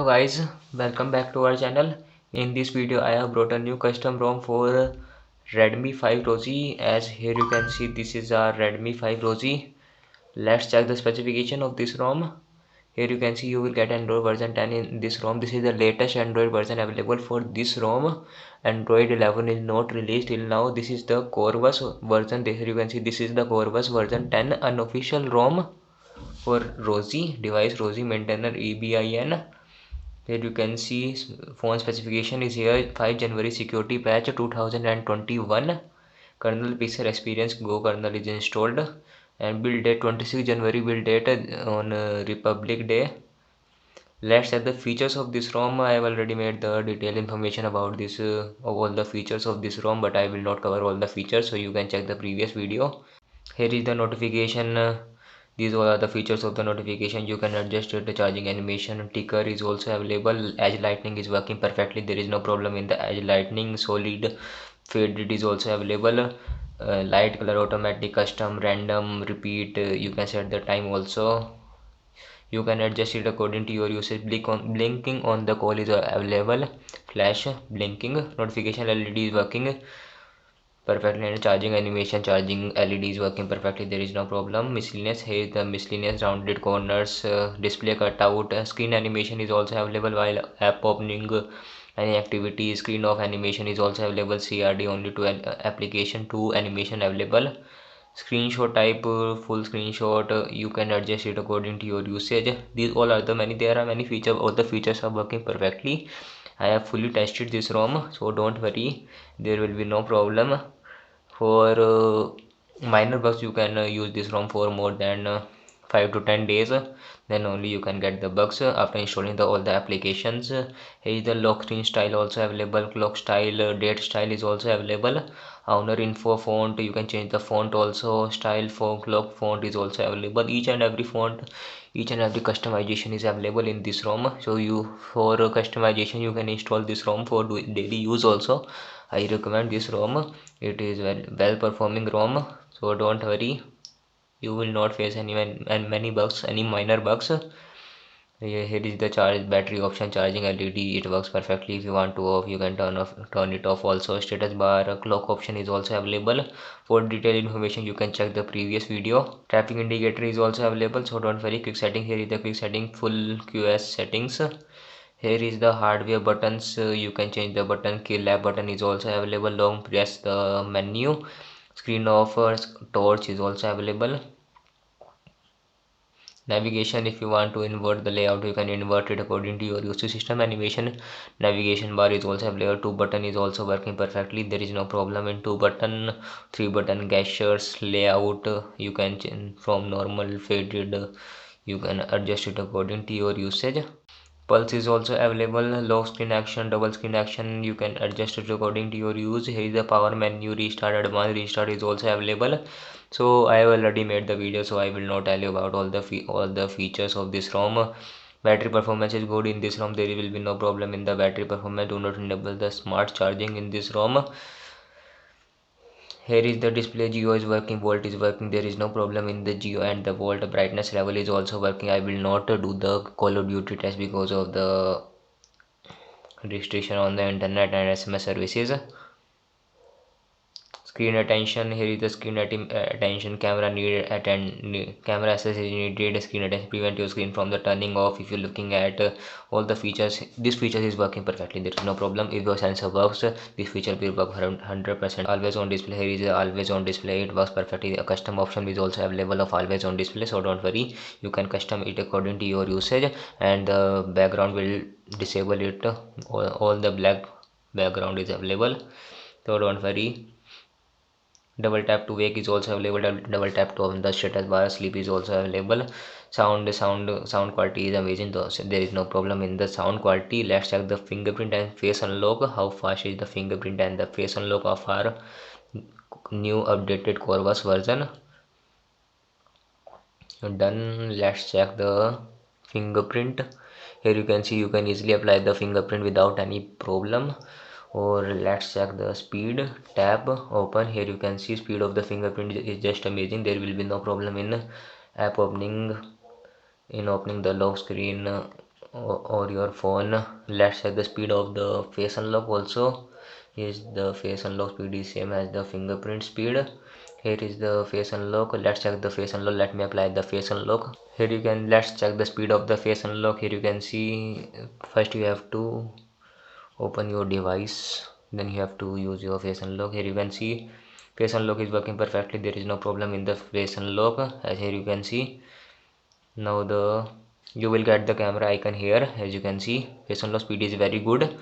Hello guys, welcome back to our channel. In this video I have brought a new custom ROM for Redmi 5 Rosy. As here you can see, this is our Redmi 5 Rosy. Let's check the specification of this ROM. Here you can see you will get Android version 10 in this ROM. This is the latest Android version available for this ROM. Android 11 is not released till now. This is the Corvus version. Here you can see this is the Corvus version 10 unofficial ROM for Rosy device, Rosy maintainer EBIN. Here you can see phone specification is here. 5 January security patch 2021. Kernel Pixel Experience Go kernel is installed. And build date 26 January, build date on Republic Day. Let's check the features of this ROM. I have already made the detailed information about this all the features of this ROM, but I will not cover all the features, so you can check the previous video. Here is the notification. These all are the features of the notification. You can adjust the charging animation. Ticker is also available. Edge lightning is working perfectly. There is no problem in the edge lightning. Solid faded is also available. Light color automatic, custom, random, repeat. You can set the time also. You can adjust it according to your usage. Blinking on the call is available. Flash blinking. Notification LED is working perfectly, and charging animation, charging LED is working perfectly. There is no problem. Miscellaneous, here the miscellaneous rounded corners, display cutout, screen animation is also available. While app opening, any activity, screen off animation is also available. CRD only to application to animation available. Screenshot type, full screenshot, you can adjust it according to your usage. These all are the many, there are many features. All the features are working perfectly. I have fully tested this ROM, so don't worry, there will be no problem. For minor bugs you can use this ROM for more than 5 to 10 days, then only you can get the bugs after installing all the applications. Here is the lock screen style also available. Clock style, date style is also available. Honor info font, you can change the font also. Style for clock font is also available. Each and every font, each and every customization is available in this ROM. So you, for customization, you can install this ROM for daily use also. I recommend this ROM. It is well performing ROM, so don't worry, you will not face any many bugs, any minor bugs. Here is the charge battery option, charging LED. It works perfectly. If you want to off, you can turn it off also. Status bar, clock option is also available. For detailed information, you can check the previous video. Traffic indicator is also available, so don't worry. Quick setting, here is the quick setting, full QS settings. Here is the hardware buttons. You can change the button. Kill app button is also available. Long press the menu. Screen offer torch is also available. Navigation, if you want to invert the layout, you can invert it according to your usage. System animation, navigation bar is also available. 2 button is also working perfectly. There is no problem in 2 button. 3 button gestures, layout, you can change from normal, faded, you can adjust it according to your usage. Pulse is also available. Lock screen action, double screen action, you can adjust it according to your use. Here is the power menu. Restart, advanced restart is also available. So I have already made the video, so I will not tell you about all the features of this ROM. Battery performance is good in this ROM. There will be no problem in the battery performance. Do not enable the smart charging in this ROM. Here is the display. Geo is working, volt is working. There is no problem in the Geo, and the volt brightness level is also working. I will not do the Call of Duty test because of the restriction on the internet and SMS services. Screen attention, here is the screen attention. Camera camera access is needed. Screen attention, prevent your screen from the turning off. If you're looking at all the features, this feature is working perfectly. There is no problem. If your sensor works, this feature will work 100%. Always on display, here is always on display. It works perfectly. A custom option is also available of always on display, so don't worry, you can custom it according to your usage, and the background will disable it. All the black background is available, so don't worry. Double tap to wake is also available. Double tap to open the status bar. Sleep is also available. Sound quality is amazing though, so there is no problem in the sound quality. Let's check the fingerprint and face unlock. How fast is the fingerprint and the face unlock of our new updated Corvus version? Done. Let's check the fingerprint. Here you can see you can easily apply the fingerprint without any problem. Or let's check the speed. Tab open. Here you can see speed of the fingerprint is just amazing. There will be no problem in app opening, in opening the lock screen. or your phone. Let's check the speed of the face unlock also. Is the face unlock speed is same as the fingerprint speed. Here is the face unlock. Let's check the face unlock. Let me apply the face unlock. Here you can, let's check the speed of the face unlock. Here you can see, first you have to open your device, then you have to use your face unlock. Here you can see face unlock is working perfectly. There is no problem in the face unlock. As here you can see, now you will get the camera icon here. As you can see, face unlock speed is very good,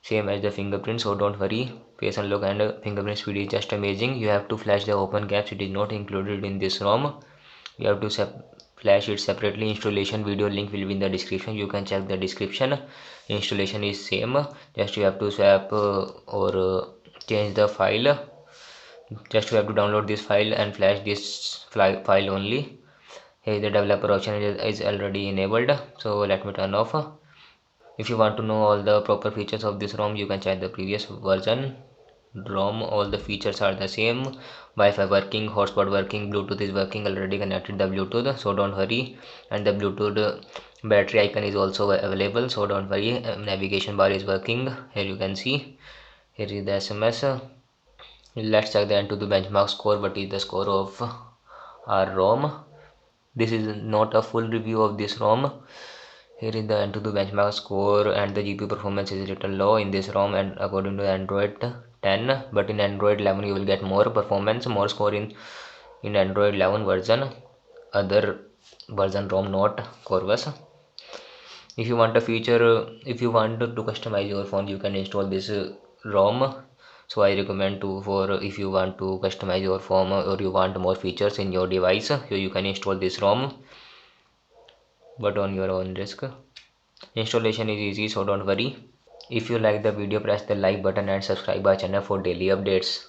same as the fingerprint, so don't worry. Face unlock and fingerprint speed is just amazing. You have to flash the open caps. It is not included in this ROM. You have to flash it separately. Installation video link will be in the description. You can check the description. Installation is same. Just you have to swap or change the file. Just you have to download this file and flash this file only. Here the developer option is already enabled, so let me turn off. If you want to know all the proper features of this ROM, you can check the previous version ROM. All the features are the same. Wi-Fi working, hotspot working, Bluetooth is working, already connected the Bluetooth, so don't worry. And the Bluetooth battery icon is also available, so don't worry. Navigation bar is working. Here you can see, here is the SMS. Let's check the AnTuTu benchmark score. What is the score of our ROM? This is not a full review of this ROM. Here is the AnTuTu benchmark score, and the GPU performance is a little low in this ROM and according to Android 10, but in Android 11 you will get more performance, more score in Android 11 version. Other version ROM not Corvus. If you want a feature, if you want to customize your phone, you can install this ROM. So I recommend for if you want to customize your phone or you want more features in your device, so you can install this ROM, but on your own risk. Installation is easy, so don't worry. If you like the video, press the like button and subscribe our channel for daily updates.